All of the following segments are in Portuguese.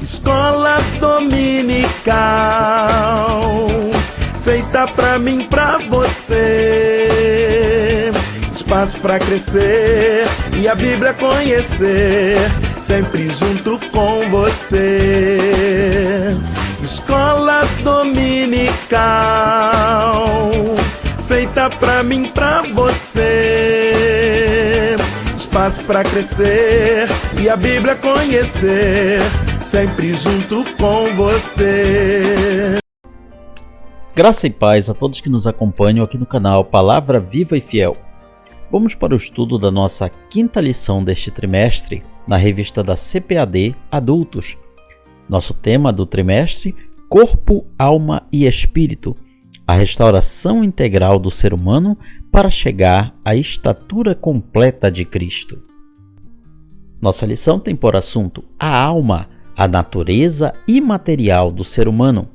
Escola dominical, feita pra mim, pra você. Espaço pra crescer e a Bíblia conhecer, sempre junto com você. Escola dominical, feita pra mim, pra você. Espaço pra crescer e a Bíblia conhecer, sempre junto com você. Graça e paz a todos que nos acompanham aqui no canal Palavra Viva e Fiel. Vamos para o estudo da nossa quinta lição deste trimestre, na revista da CPAD Adultos. Nosso tema do trimestre: Corpo, Alma e Espírito, a restauração integral do ser humano para chegar à estatura completa de Cristo. Nossa lição tem por assunto a alma, a natureza imaterial do ser humano.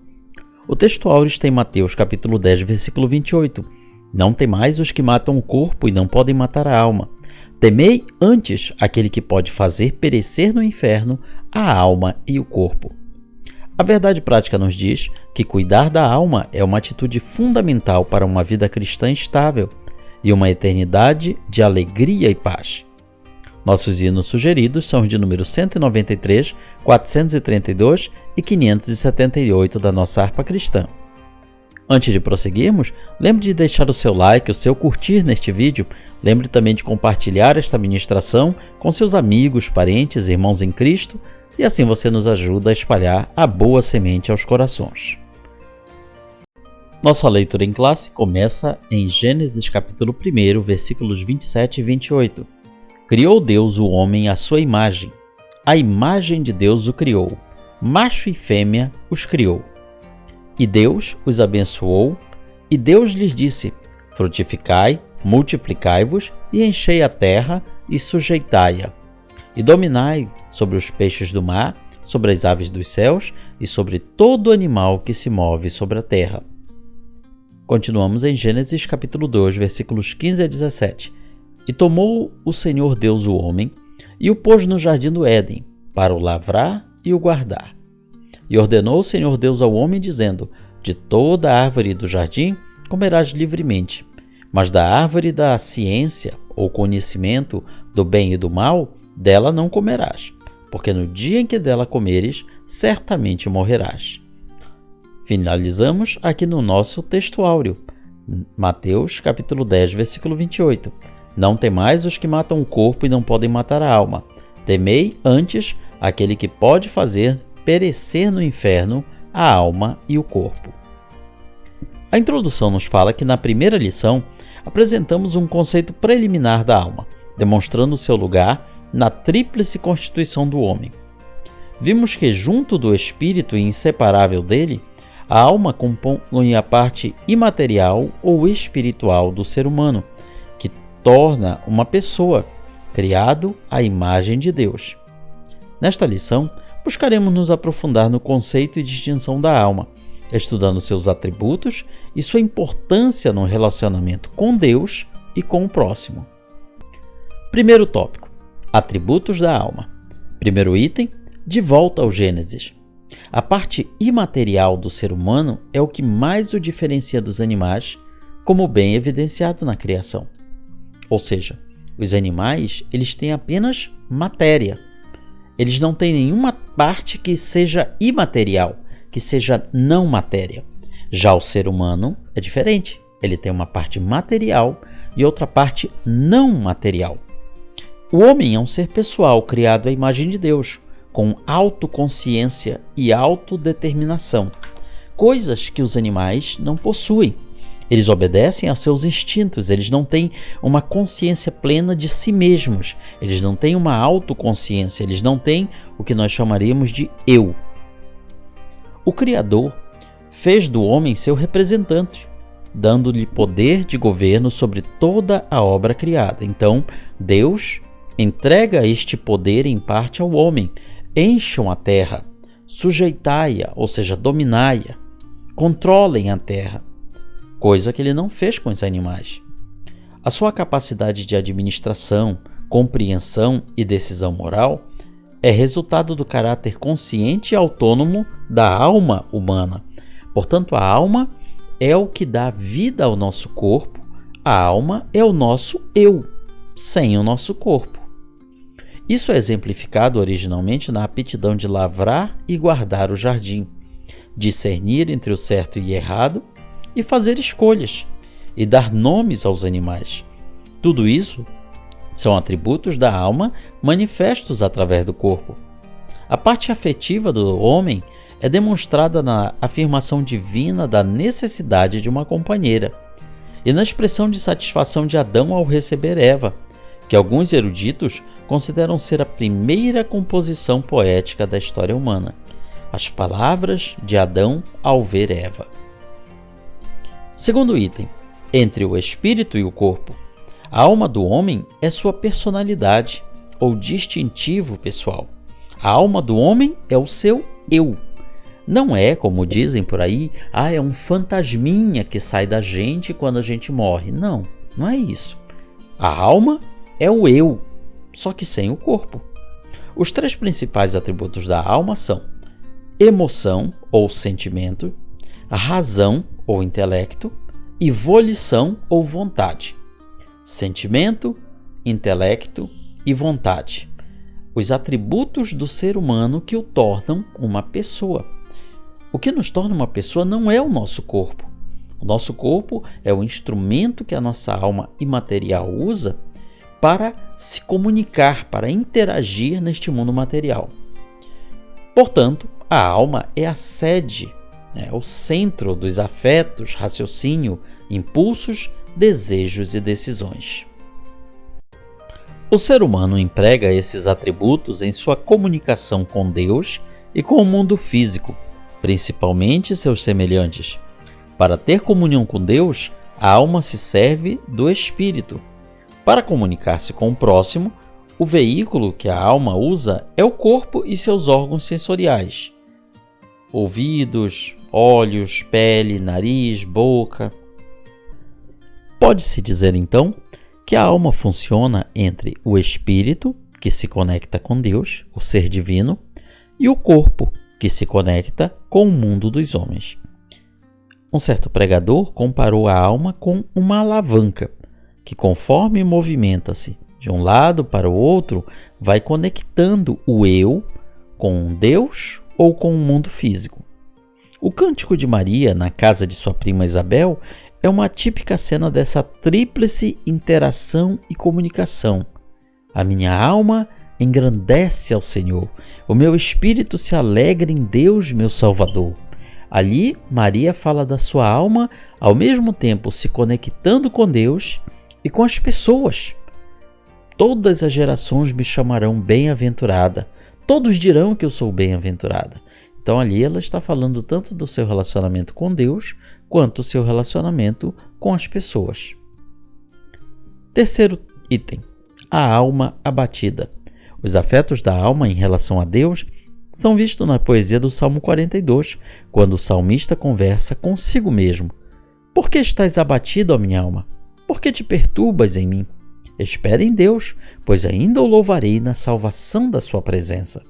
O texto áureo está em Mateus capítulo 10, versículo 28. Não temais os que matam o corpo e não podem matar a alma. Temei antes aquele que pode fazer perecer no inferno a alma e o corpo. A verdade prática nos diz que cuidar da alma é uma atitude fundamental para uma vida cristã estável e uma eternidade de alegria e paz. Nossos hinos sugeridos são os de número 193, 432 e 578 da nossa harpa cristã. Antes de prosseguirmos, lembre de deixar o seu like, o seu curtir neste vídeo. Lembre também de compartilhar esta ministração com seus amigos, parentes e irmãos em Cristo, e assim você nos ajuda a espalhar a boa semente aos corações. Nossa leitura em classe começa em Gênesis capítulo 1, versículos 27 e 28. Criou Deus o homem à sua imagem. A imagem de Deus o criou. Macho e fêmea os criou. E Deus os abençoou, e Deus lhes disse: frutificai, multiplicai-vos, e enchei a terra, e sujeitai-a. E dominai sobre os peixes do mar, sobre as aves dos céus, e sobre todo animal que se move sobre a terra. Continuamos em Gênesis capítulo 2, versículos 15 a 17. E tomou o Senhor Deus o homem, e o pôs no jardim do Éden, para o lavrar e o guardar. E ordenou o Senhor Deus ao homem, dizendo: de toda a árvore do jardim comerás livremente, mas da árvore da ciência, ou conhecimento do bem e do mal, dela não comerás, porque no dia em que dela comeres, certamente morrerás. Finalizamos aqui no nosso texto áureo, Mateus capítulo 10, versículo 28. Não temais os que matam o corpo e não podem matar a alma. Temei antes aquele que pode fazer perecer no inferno a alma e o corpo. A introdução nos fala que na primeira lição apresentamos um conceito preliminar da alma, demonstrando seu lugar na tríplice constituição do homem. Vimos que junto do espírito e inseparável dele, a alma compõe a parte imaterial ou espiritual do ser humano, que torna uma pessoa, criado à imagem de Deus. Nesta lição, buscaremos nos aprofundar no conceito e distinção da alma, estudando seus atributos e sua importância no relacionamento com Deus e com o próximo. Primeiro tópico: atributos da alma. Primeiro item: de volta ao Gênesis. A parte imaterial do ser humano é o que mais o diferencia dos animais, como bem evidenciado na criação. Ou seja, os animais eles têm apenas matéria. Eles não têm nenhuma parte que seja imaterial, que seja não matéria. Já o ser humano é diferente. Ele tem uma parte material e outra parte não material. O homem é um ser pessoal criado à imagem de Deus, com autoconsciência e autodeterminação, coisas que os animais não possuem. Eles obedecem aos seus instintos, eles não têm uma consciência plena de si mesmos, eles não têm uma autoconsciência, eles não têm o que nós chamaríamos de eu. O Criador fez do homem seu representante, dando-lhe poder de governo sobre toda a obra criada. Então, Deus entrega este poder em parte ao homem. Encham a terra, sujeitai-a, ou seja, dominai-a, controlem a terra, coisa que ele não fez com os animais. A sua capacidade de administração, compreensão e decisão moral é resultado do caráter consciente e autônomo da alma humana. Portanto, a alma é o que dá vida ao nosso corpo, a alma é o nosso eu, sem o nosso corpo. Isso é exemplificado originalmente na aptidão de lavrar e guardar o jardim, discernir entre o certo e errado e fazer escolhas, e dar nomes aos animais. Tudo isso são atributos da alma manifestos através do corpo. A parte afetiva do homem é demonstrada na afirmação divina da necessidade de uma companheira e na expressão de satisfação de Adão ao receber Eva, que alguns eruditos consideram ser a primeira composição poética da história humana, as palavras de Adão ao ver Eva. Segundo item, entre o espírito e o corpo. A alma do homem é sua personalidade ou distintivo pessoal. A alma do homem é o seu eu. Não é, como dizem por aí, é um fantasminha que sai da gente quando a gente morre. Não, não é isso. A alma é o eu, só que sem o corpo. Os três principais atributos da alma são emoção ou sentimento, razão ou intelecto e volição ou vontade. Sentimento, intelecto e vontade. Os atributos do ser humano que o tornam uma pessoa. O que nos torna uma pessoa não é o nosso corpo. O nosso corpo é o instrumento que a nossa alma imaterial usa para se comunicar, para interagir neste mundo material. Portanto, a alma é a sede, o centro dos afetos, raciocínio, impulsos, desejos e decisões. O ser humano emprega esses atributos em sua comunicação com Deus e com o mundo físico, principalmente seus semelhantes. Para ter comunhão com Deus, a alma se serve do espírito. Para comunicar-se com o próximo, o veículo que a alma usa é o corpo e seus órgãos sensoriais: ouvidos, olhos, pele, nariz, boca. Pode-se dizer então que a alma funciona entre o espírito, que se conecta com Deus, o ser divino, e o corpo, que se conecta com o mundo dos homens. Um certo pregador comparou a alma com uma alavanca, que conforme movimenta-se de um lado para o outro, vai conectando o eu com Deus ou com o mundo físico. O Cântico de Maria, na casa de sua prima Isabel, é uma típica cena dessa tríplice interação e comunicação. A minha alma engrandece ao Senhor, o meu espírito se alegra em Deus, meu Salvador. Ali, Maria fala da sua alma, ao mesmo tempo se conectando com Deus e com as pessoas. Todas as gerações me chamarão bem-aventurada. Todos dirão que eu sou bem-aventurada. Então ali ela está falando tanto do seu relacionamento com Deus, quanto do seu relacionamento com as pessoas. Terceiro item, a alma abatida. Os afetos da alma em relação a Deus são vistos na poesia do Salmo 42, quando o salmista conversa consigo mesmo. Por que estás abatido, ó minha alma? Por que te perturbas em mim? Espera em Deus, pois ainda o louvarei na salvação da sua presença.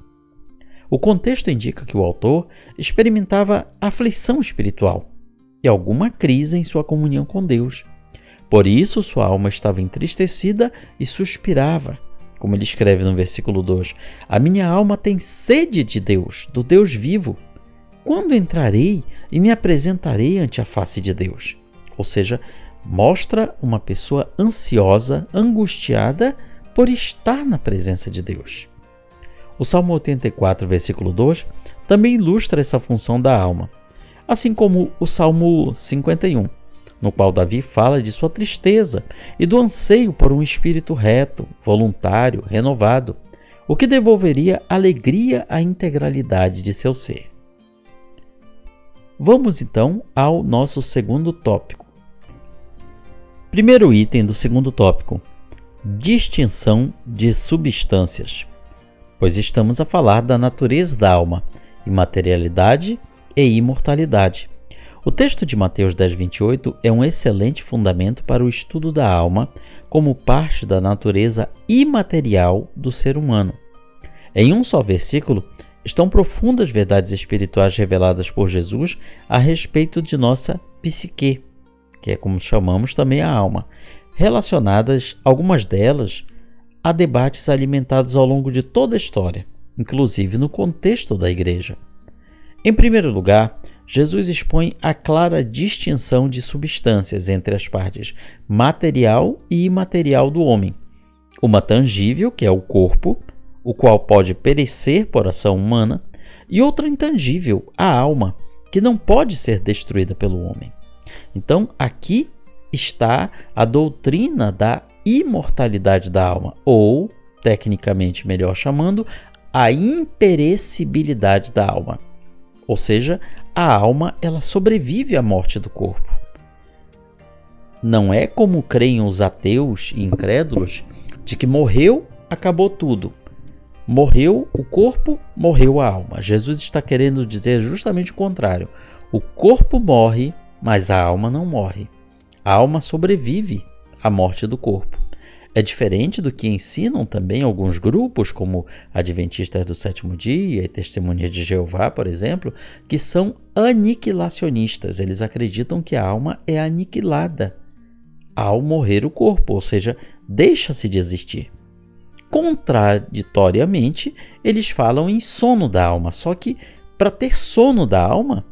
O contexto indica que o autor experimentava aflição espiritual e alguma crise em sua comunhão com Deus. Por isso, sua alma estava entristecida e suspirava. Como ele escreve no versículo 2, a minha alma tem sede de Deus, do Deus vivo. Quando entrarei e me apresentarei ante a face de Deus? Ou seja, mostra uma pessoa ansiosa, angustiada por estar na presença de Deus. O Salmo 84, versículo 2, também ilustra essa função da alma, assim como o Salmo 51, no qual Davi fala de sua tristeza e do anseio por um espírito reto, voluntário, renovado, o que devolveria alegria à integralidade de seu ser. Vamos então ao nosso segundo tópico. Primeiro item do segundo tópico: distinção de substâncias. Pois estamos a falar da natureza da alma, imaterialidade e imortalidade. O texto de Mateus 10:28 é um excelente fundamento para o estudo da alma como parte da natureza imaterial do ser humano. Em um só versículo estão profundas verdades espirituais reveladas por Jesus a respeito de nossa psique, que é como chamamos também a alma, relacionadas, algumas delas, a debates alimentados ao longo de toda a história, inclusive no contexto da igreja. Em primeiro lugar, Jesus expõe a clara distinção de substâncias entre as partes material e imaterial do homem. Uma tangível, que é o corpo, o qual pode perecer por ação humana, e outra intangível, a alma, que não pode ser destruída pelo homem. Então, aqui está a doutrina da imortalidade da alma, ou, tecnicamente melhor chamando, a imperecibilidade da alma. Ou seja, a alma ela sobrevive à morte do corpo. Não é como creem os ateus e incrédulos, de que morreu, acabou tudo. Morreu o corpo, morreu a alma. Jesus está querendo dizer justamente o contrário. O corpo morre, mas a alma não morre. A alma sobrevive à morte do corpo. É diferente do que ensinam também alguns grupos, como Adventistas do Sétimo Dia e Testemunhas de Jeová, por exemplo, que são aniquilacionistas. Eles acreditam que a alma é aniquilada ao morrer o corpo, ou seja, deixa-se de existir. Contraditoriamente, eles falam em sono da alma, só que para ter sono da alma,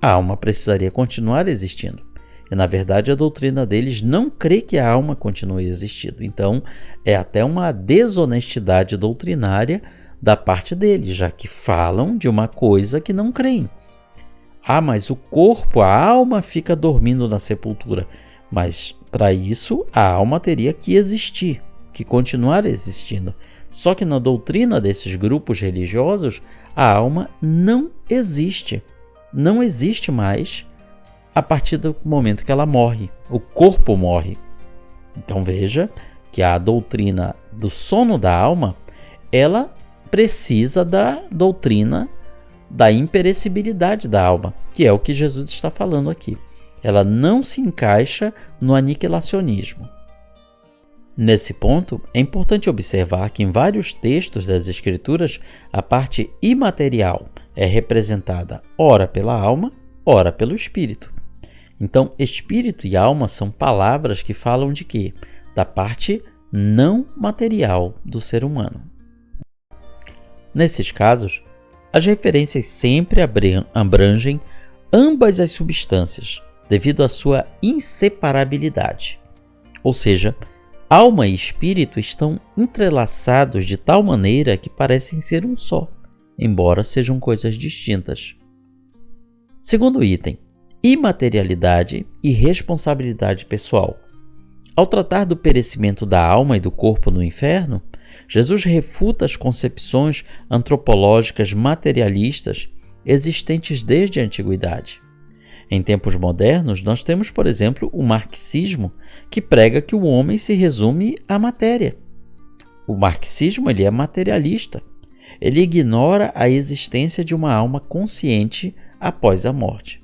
a alma precisaria continuar existindo. E na verdade a doutrina deles não crê que a alma continue existindo. Então é até uma desonestidade doutrinária da parte deles, já que falam de uma coisa que não creem. Mas o corpo, a alma fica dormindo na sepultura. Mas para isso a alma teria que existir, que continuar existindo. Só que na doutrina desses grupos religiosos, a alma não existe. Não existe mais a partir do momento que ela morre. O corpo morre. Então veja que a doutrina do sono da alma, ela precisa da doutrina da imperecibilidade da alma, que é o que Jesus está falando aqui. Ela não se encaixa no aniquilacionismo. Nesse ponto, é importante observar que em vários textos das Escrituras, a parte imaterial é representada ora pela alma, ora pelo espírito. Então, espírito e alma são palavras que falam de quê? Da parte não material do ser humano. Nesses casos, as referências sempre abrangem ambas as substâncias, devido à sua inseparabilidade. Ou seja, alma e espírito estão entrelaçados de tal maneira que parecem ser um só, embora sejam coisas distintas. Segundo item, imaterialidade e responsabilidade pessoal. Ao tratar do perecimento da alma e do corpo no inferno, Jesus refuta as concepções antropológicas materialistas existentes desde a antiguidade. Em tempos modernos, nós temos, por exemplo, o marxismo, que prega que o homem se resume à matéria. O marxismo ele é materialista. Ele ignora a existência de uma alma consciente após a morte.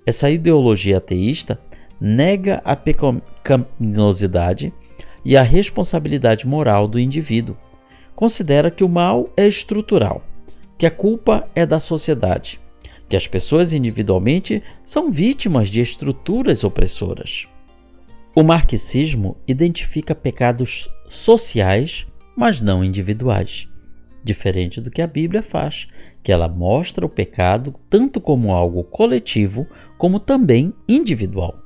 Essa ideologia ateísta nega a pecaminosidade e a responsabilidade moral do indivíduo. Considera que o mal é estrutural, que a culpa é da sociedade, que as pessoas individualmente são vítimas de estruturas opressoras. O marxismo identifica pecados sociais, mas não individuais, diferente do que a Bíblia faz, que ela mostra o pecado tanto como algo coletivo, como também individual.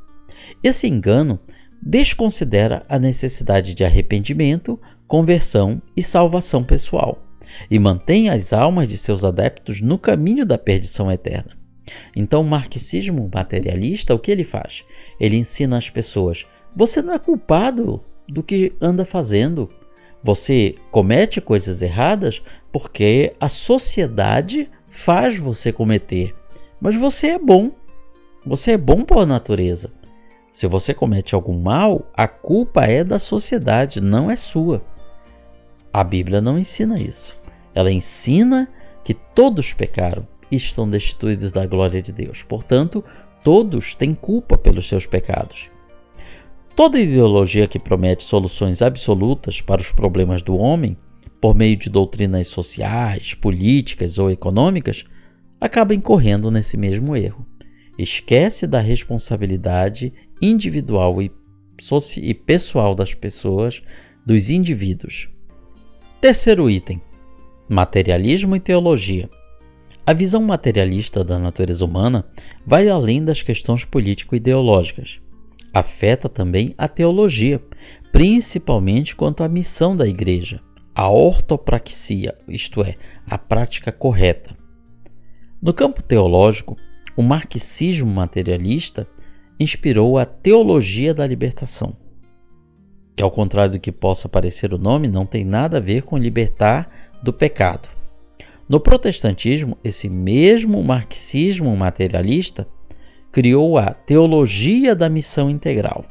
Esse engano desconsidera a necessidade de arrependimento, conversão e salvação pessoal, e mantém as almas de seus adeptos no caminho da perdição eterna. Então, o marxismo materialista, o que ele faz? Ele ensina às pessoas: você não é culpado do que anda fazendo. Você comete coisas erradas porque a sociedade faz você cometer. Mas você é bom. Você é bom por natureza. Se você comete algum mal, a culpa é da sociedade, não é sua. A Bíblia não ensina isso. Ela ensina que todos pecaram e estão destituídos da glória de Deus. Portanto, todos têm culpa pelos seus pecados. Toda ideologia que promete soluções absolutas para os problemas do homem por meio de doutrinas sociais, políticas ou econômicas, acaba incorrendo nesse mesmo erro. Esquece da responsabilidade individual e pessoal das pessoas, dos indivíduos. Terceiro item: materialismo e teologia. A visão materialista da natureza humana vai além das questões político-ideológicas. Afeta também a teologia, principalmente quanto à missão da igreja, a ortopraxia, isto é, a prática correta. No campo teológico, o marxismo materialista inspirou a teologia da libertação, que, ao contrário do que possa parecer o nome, não tem nada a ver com libertar do pecado. No protestantismo, esse mesmo marxismo materialista criou a teologia da missão integral.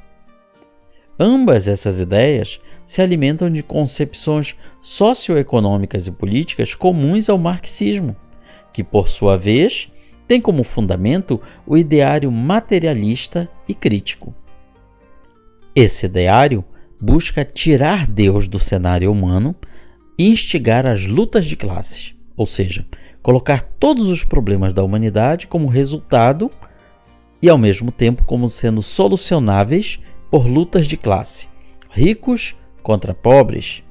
Ambas essas ideias se alimentam de concepções socioeconômicas e políticas comuns ao marxismo, que, por sua vez, tem como fundamento o ideário materialista e crítico. Esse ideário busca tirar Deus do cenário humano e instigar as lutas de classes, ou seja, colocar todos os problemas da humanidade como resultado e, ao mesmo tempo, como sendo solucionáveis por lutas de classe. Ricos contra pobres,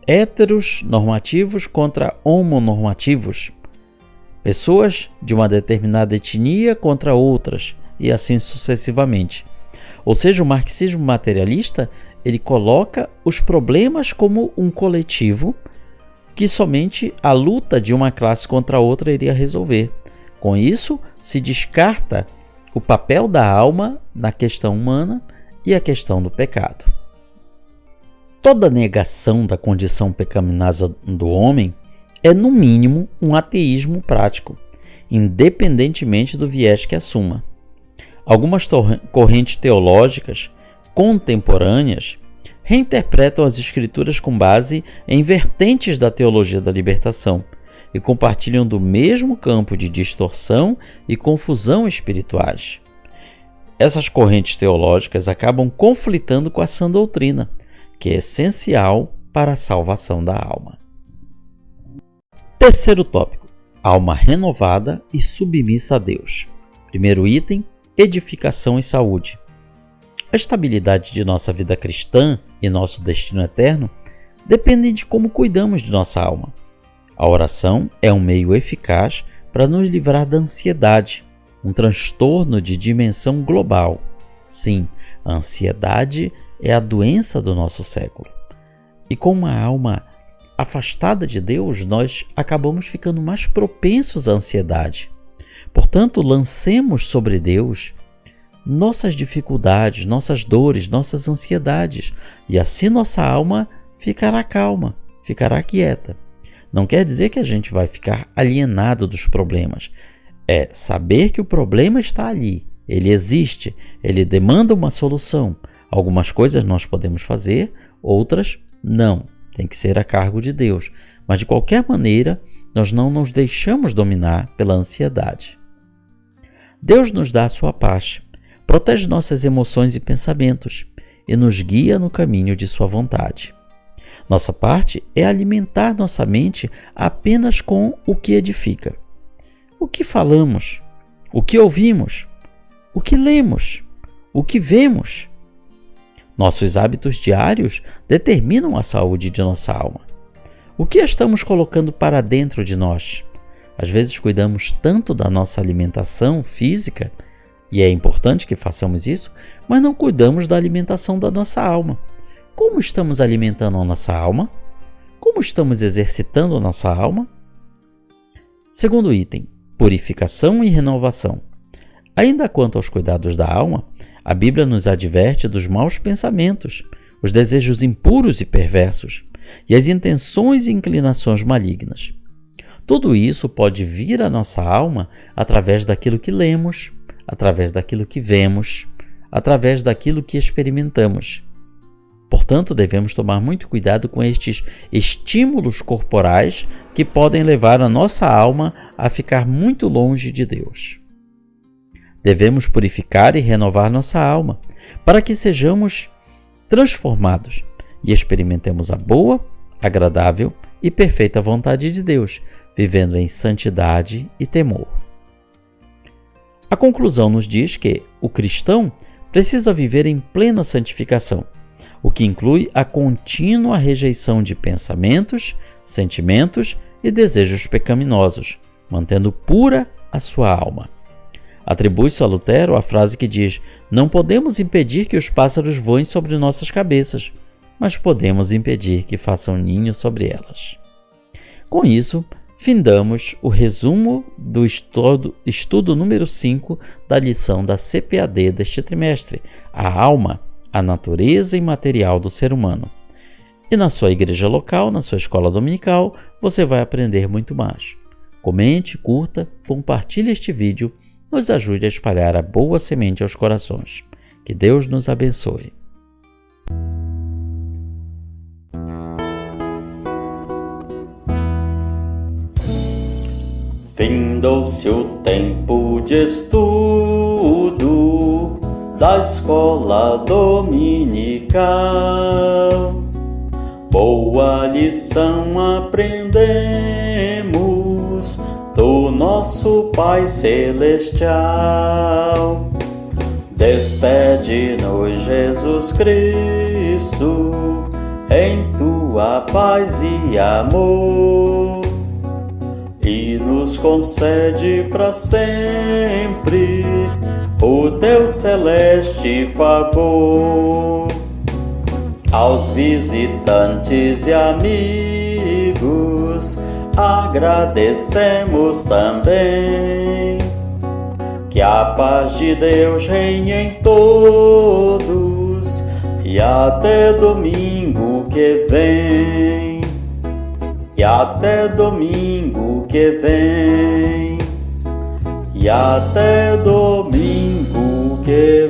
héteros normativos contra homonormativos, pessoas de uma determinada etnia contra outras, e assim sucessivamente. Ou seja, o marxismo materialista, ele coloca os problemas como um coletivo que somente a luta de uma classe contra a outra iria resolver. Com isso, se descarta o papel da alma na questão humana e a questão do pecado. Toda negação da condição pecaminosa do homem é, no mínimo, um ateísmo prático, independentemente do viés que assuma. Algumas correntes teológicas contemporâneas reinterpretam as Escrituras com base em vertentes da teologia da libertação e compartilham do mesmo campo de distorção e confusão espirituais. Essas correntes teológicas acabam conflitando com a sã doutrina, que é essencial para a salvação da alma. Terceiro tópico: alma renovada e submissa a Deus. Primeiro item: edificação e saúde. A estabilidade de nossa vida cristã e nosso destino eterno dependem de como cuidamos de nossa alma. A oração é um meio eficaz para nos livrar da ansiedade, um transtorno de dimensão global. Sim, a ansiedade é a doença do nosso século. E com uma alma afastada de Deus, nós acabamos ficando mais propensos à ansiedade. Portanto, lancemos sobre Deus nossas dificuldades, nossas dores, nossas ansiedades, e assim nossa alma ficará calma, ficará quieta. Não quer dizer que a gente vai ficar alienado dos problemas. É saber que o problema está ali, ele existe, ele demanda uma solução. Algumas coisas nós podemos fazer, outras não. Tem que ser a cargo de Deus. Mas, de qualquer maneira, nós não nos deixamos dominar pela ansiedade. Deus nos dá a sua paz, protege nossas emoções e pensamentos e nos guia no caminho de sua vontade. Nossa parte é alimentar nossa mente apenas com o que edifica. O que falamos, o que ouvimos, o que lemos, o que vemos. Nossos hábitos diários determinam a saúde de nossa alma. O que estamos colocando para dentro de nós? Às vezes cuidamos tanto da nossa alimentação física, e é importante que façamos isso, mas não cuidamos da alimentação da nossa alma. Como estamos alimentando a nossa alma? Como estamos exercitando a nossa alma? Segundo item: purificação e renovação. Ainda quanto aos cuidados da alma, a Bíblia nos adverte dos maus pensamentos, os desejos impuros e perversos, e as intenções e inclinações malignas. Tudo isso pode vir à nossa alma através daquilo que lemos, através daquilo que vemos, através daquilo que experimentamos. Portanto, devemos tomar muito cuidado com estes estímulos corporais que podem levar a nossa alma a ficar muito longe de Deus. Devemos purificar e renovar nossa alma, para que sejamos transformados e experimentemos a boa, agradável e perfeita vontade de Deus, vivendo em santidade e temor. A conclusão nos diz que o cristão precisa viver em plena santificação, o que inclui a contínua rejeição de pensamentos, sentimentos e desejos pecaminosos, mantendo pura a sua alma. Atribui-se a Lutero a frase que diz: "Não podemos impedir que os pássaros voem sobre nossas cabeças, mas podemos impedir que façam ninho sobre elas." Com isso, findamos o resumo do estudo número 5 da lição da CPAD deste trimestre, a alma, a natureza imaterial do ser humano. E na sua igreja local, na sua escola dominical, você vai aprender muito mais. Comente, curta, compartilhe este vídeo, nos ajude a espalhar a boa semente aos corações. Que Deus nos abençoe. Findou-se o tempo de estudo da escola dominical. Boa lição aprendemos do nosso Pai Celestial. Despede-nos, Jesus Cristo, em tua paz e amor, e nos concede para sempre o teu celeste favor. Aos visitantes e amigos agradecemos também. Que a paz de Deus reine em todos e até domingo que vem. E até domingo que vem. E até domingo que vem.